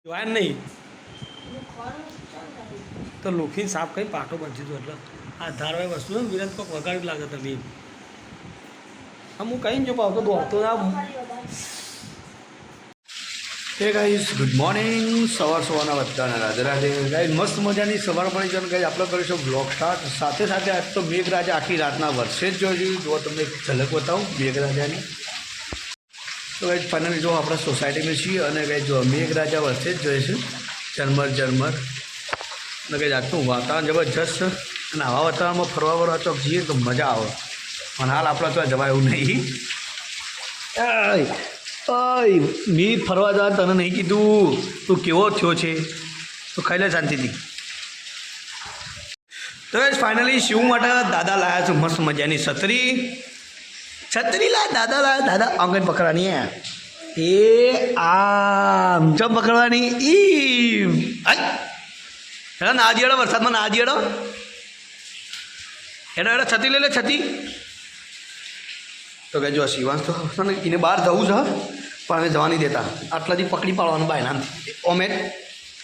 જોયા નહીં તો લોખી સાફ કરી પાટો બનતી હતું એટલે આ ધારવાળી વસ્તુ ને વિરત કોક વગાડ્યું લાગે તમે હું કહીને જો પાવતો દોડતો ના હે ગાઈઝ ગુડ મોર્નિંગ સવારના બધાને રાધે રાધે ગાઈઝ મસ્ત મજાની સવાર પડી જાય ગાઈઝ આપણે કરીશું બ્લોગ સ્ટાર્ટ સાથે સાથે આજ તો મેઘરાજા આખી રાતના વરસે જ જોયું જો તમને એક ઝલક બતાવું મેઘરાજાની તો ગાઈઝ ફાઇનલી જો આપણે સોસાયટીમાં છીએ અને ગાઈઝ જો મેઘરાજા વરસે જ જોઈએ છે ઝરમર ઝરમર અને ગાઈઝ આજનું વાતાવરણ જબરજસ્ત છે અને આવા વાતાવરણમાં ફરવા ફરવા ચોક જઈએ તો મજા આવે પણ હાલ આપણે તો જવાય એવું નહીં ઓય મી ફરવા જવા તને નહીં કીધું તું કેવો થયો છે તો ખાઈ લે શાંતિથી તો ફાઇનલી શિવ માટે દાદા લાયા છે મસ્ત મજાની છત્રી લાયા દાદા આંગણ પકડવાની એ આમ ચમ પકડવાની ઈમ હેડા ના દિયડો વરસાદમાં ના દિયડો હેડા છત્રી લઈ લે છત્રી તો કે જો શિવાંશ તો એને બહાર જવું છે પણ હવે જવા નહીં દેતા આટલાથી પકડી પાડવાનું બાયના ઓમેટ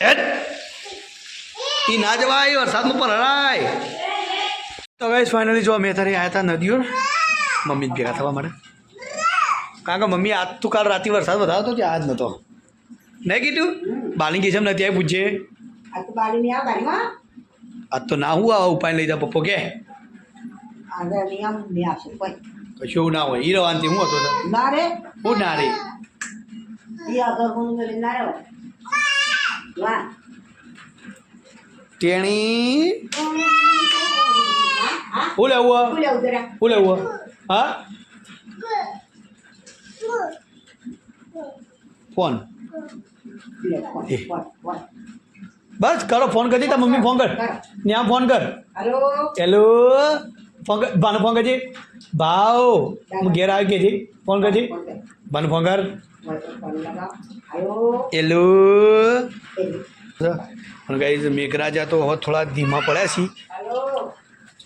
હેડ એ ના જવાય વરસાદમાં પલળાય તો ગાઈસ ફાઇનલી જો અમે અત્યારે આવ્યા હતા નદીઓ મમ્મી ભેગા થવા માટે કારણ કે મમ્મી આજ તું કાલ રાતે વરસાદ વધારો હતો આજ નહોતો નહીં કીધું બાલી ગઈ છે નથી આવી પૂછે આજ તો ના હું આવા ઉપાય લઈ જા પપ્પો કે કશું એવું ના હોય ઈ રવાનથી હું હતો ના રે હું ના રે તેણી હું લેવું હા ફોન બસ કરો ફોન કરી તા મમ્મી ફોન કર ત્યાં ફોન કર હેલો ફોન કર ભાને ફોન કરજે ભાવ હું ઘેર આવી કે છે ફોન કરજે ભાને ફોન કર હેલો પણ ગાઈઝ મેઘરાજા તો હવે થોડા ધીમા પડ્યા છે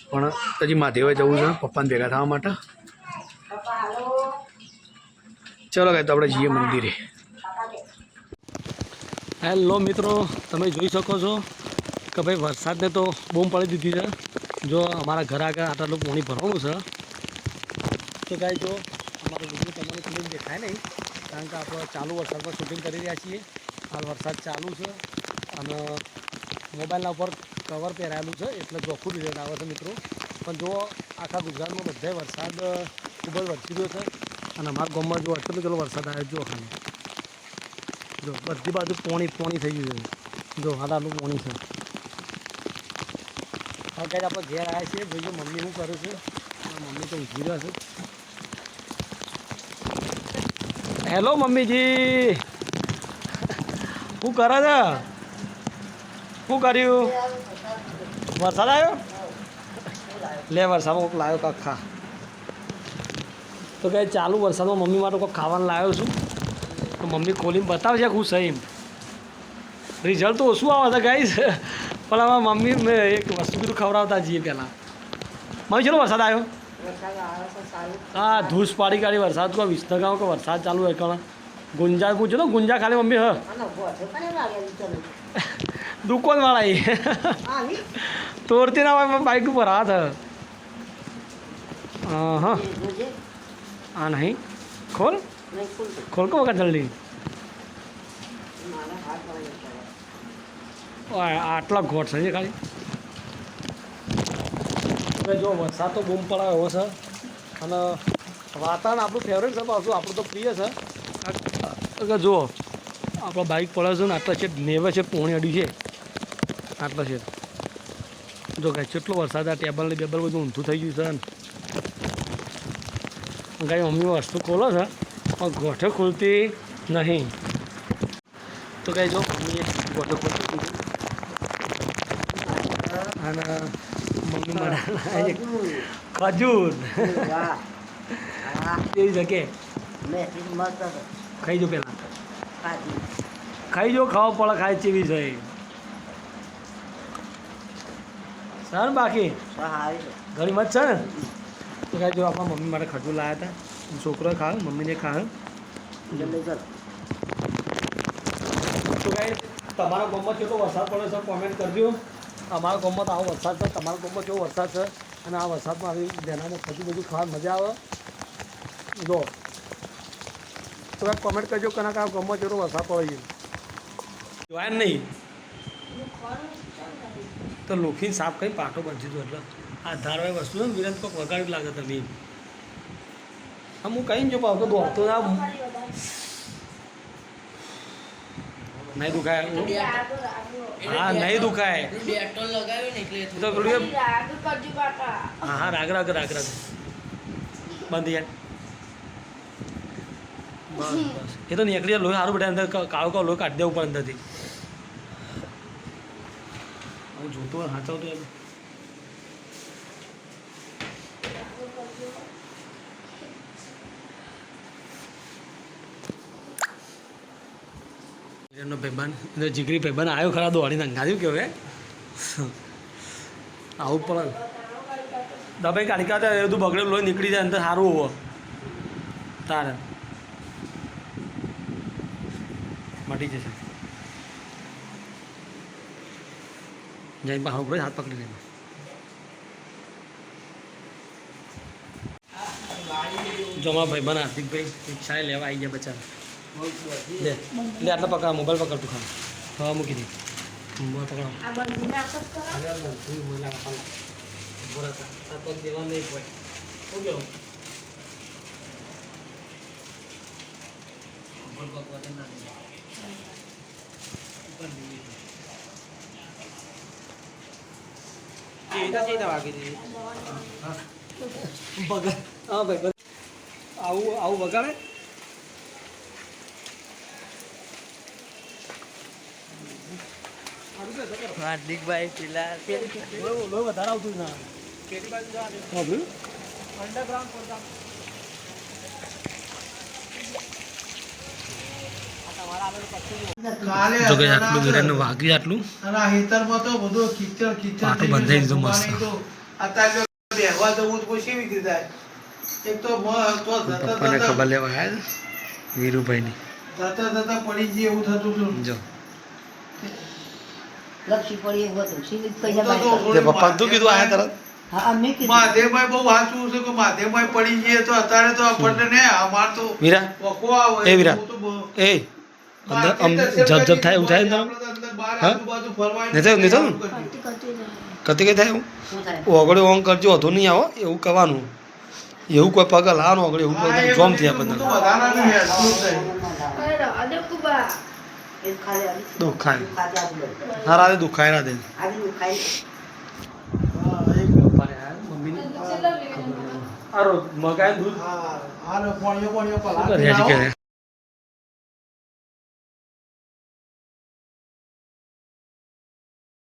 પણ હજી મહાદેવે જવું છે પપ્પાને ભેગા થવા માટે ચલો ગાઈ તો આપણે જઈએ મંદિરે હેલો મિત્રો તમે જોઈ શકો છો કે ભાઈ વરસાદને તો બૂમ પડી દીધી છે જો અમારા ઘર આગળ આટલું પાણી ભરવાનું છે તો ગાઈ જો અમારું વિડીયો તમને ક્લિપ દેખાય નહીં કારણ કે આપણે ચાલુ વરસાદ પર શૂટિંગ કરી રહ્યા છીએ હાલ વરસાદ ચાલુ છે અને મોબાઈલના ઉપર કવર પહેરાયેલું છે એટલે ચોખ્ખું રિઝલ્ટ આવે છે મિત્રો પણ જો આખા ગુજરાતમાં બધે વરસાદ ખૂબ જ વરસી રહ્યો છે અને અમારા ગામમાં જો આટલો બધો વરસાદ આવ્યો જો ખાલી જો બધી બાજુ પોણી થઈ ગયું છે જો આટલું પોણી છે હવે કંઈ આપણે ઘેર આવ્યા છીએ જોઈએ મમ્મી શું કરે છે મમ્મી તો ઊંઘી રહ્યા છે હેલો મમ્મીજી શું કરે છે શું કર્યું વરસાદ આવ્યો લે વરસાદમાં લાવ્યો કાંક ખા તો કંઈ ચાલુ વરસાદમાં મમ્મી માટે કોઈ ખાવાનું લાવ્યો છું તો મમ્મી ખોલીને બતાવશે હું સહી રિઝલ્ટ તો ઓછું આવે છે ગાઈસ પણ હવે મમ્મી મેં એક વસ્તુ કીધું ખવડાવતા જઈએ પહેલાં મમ્મી ચલો વરસાદ આવ્યો હા ધૂસ પાડી કાઢી વરસાદ કહો વિસનગાંવ કે વરસાદ ચાલુ હોય કણ ગુંજા પૂછો ને ગુંજા ખાલી મમ્મી હ દુકાનવાળા એ તોડતી ના હોય બાઇક ઉપર હાથ હા હા નહીં ખોલ ખોલ કો વખત જલ્દી આટલા ઘોટ છે ખાલી જો વરસાદ તો બૂમ પડાયો એવો છે અને વાતાવરણ આપણું ફેવરેટ છે પાછું આપણું તો પ્રિય છે જુઓ આપણો બાઇક પડે છે ને આટલા છે નેવે છે પોણી અડી છે આટલા છે જો કાંઈ કેટલો વરસાદ આ ટેબલ ને બેબલ બધું ઊંધું થઈ ગયું છે કાંઈ મમ્મી વસ્તુ ખોલો છે પણ ગોઠે ખોલતી નહીં તો કાંઈ જો મમ્મીએ ગોઠે ખોલતી દીધું અને મમ્મી મને ખજૂર એવી જગ્યાએ ખાઈ જો પહેલાં ખાઈ જો ખાવા પડે ખાય ચેવી છે સર બાકી ઘણી મત છે ને તો કાંઈ જો આપણા મમ્મી માટે ખજૂર લાવ્યા હતા છોકરો ખાવ મમ્મીને ખાવ તો કાંઈ તમારા ગામમાં કેટલો વરસાદ પડે છે કોમેન્ટ કરજો. અમારા ગામમાં તો આવો વરસાદ છે, તમારા ગામમાં કેવો વરસાદ છે અને આ વરસાદમાં આવી બેનામાં ખજું બધું ખાવાની મજા આવે. જો તો કાંઈક કોમેન્ટ કરજો કે આ ગામમાં કેટલો વરસાદ પડે છે. જોવાય ને નહીં તો લોખીને સાફ કરી પાટો બનશે તો એટલે આ ધારવાળી વસ્તુ છે ને વિરાટ કોઈક વગાડી લાગે તમે. હું કહીને જો પાવ તો દોડતો ના નહીં દુખાય. હા નહીં દુખાય તો પેલું હા હા રાગ રાગ રાગ રાગ બંધ યાર. બસ બસ એ તો નીકળી લોહી સારું બેટા અંદર કાળો કાળો લોહી કાઢી દેવું પડે અંદરથી. હું જોતો હાચવતો એમ એનો ભાઈબંધ એનો જીગરી ભાઈબંધ આવ્યો ખરા દોડીને અંગાવ્યું કે હવે આવું પણ દબાઈ કાઢી કાઢે એ બધું બગડેલું લોહી નીકળી જાય અંદર સારું હોવો તારે મટી જશે. જઈને બહાર ઉપર હાથ પકડી લેવાનો. જમા ભાઈબંધ હાર્દિકભાઈ રિક્ષાએ લેવા આવી ગયા બચારા. લે લે આટલા પકડા મોબાઈલ પકડ તું ખાલી થવા મૂકી દે મોબાઈલ પકડો દેવા નહીં હોય શું કેવું હા ભાઈ આવું આવું વગાડે. હાર્દિકભાઈ પેલા લોહી વધારે આવતું ના જો કે આટલું વિરાટનું વાગ્યું આટલું પાટો બંધાઈ દીધો મસ્ત. પપ્પાને ખબર લેવા આવ્યા વીરુભાઈની. જો પપ્પા તું કીધું આયા તરત મહાદેવભાઈ બહુ સાચું છે કે મહાદેવભાઈ પડી જઈએ તો અત્યારે તો આપણને ને અમાર તો વીરા વખો આવે એ વીરા એ અંદર જબ જબ થાય એવું થાય અંદર હા નહીં થયું નહીં થયું કતી કઈ થાય એવું ઓગળે ઓમ કરજો વધુ નહીં આવો એવું કરવાનું. એવું કોઈ પગ લાવવાનું ઓગળે એવું કોઈ જોમ થયા બધા દુખાય હા રાધે દુખાય રાધે મગાય દૂધ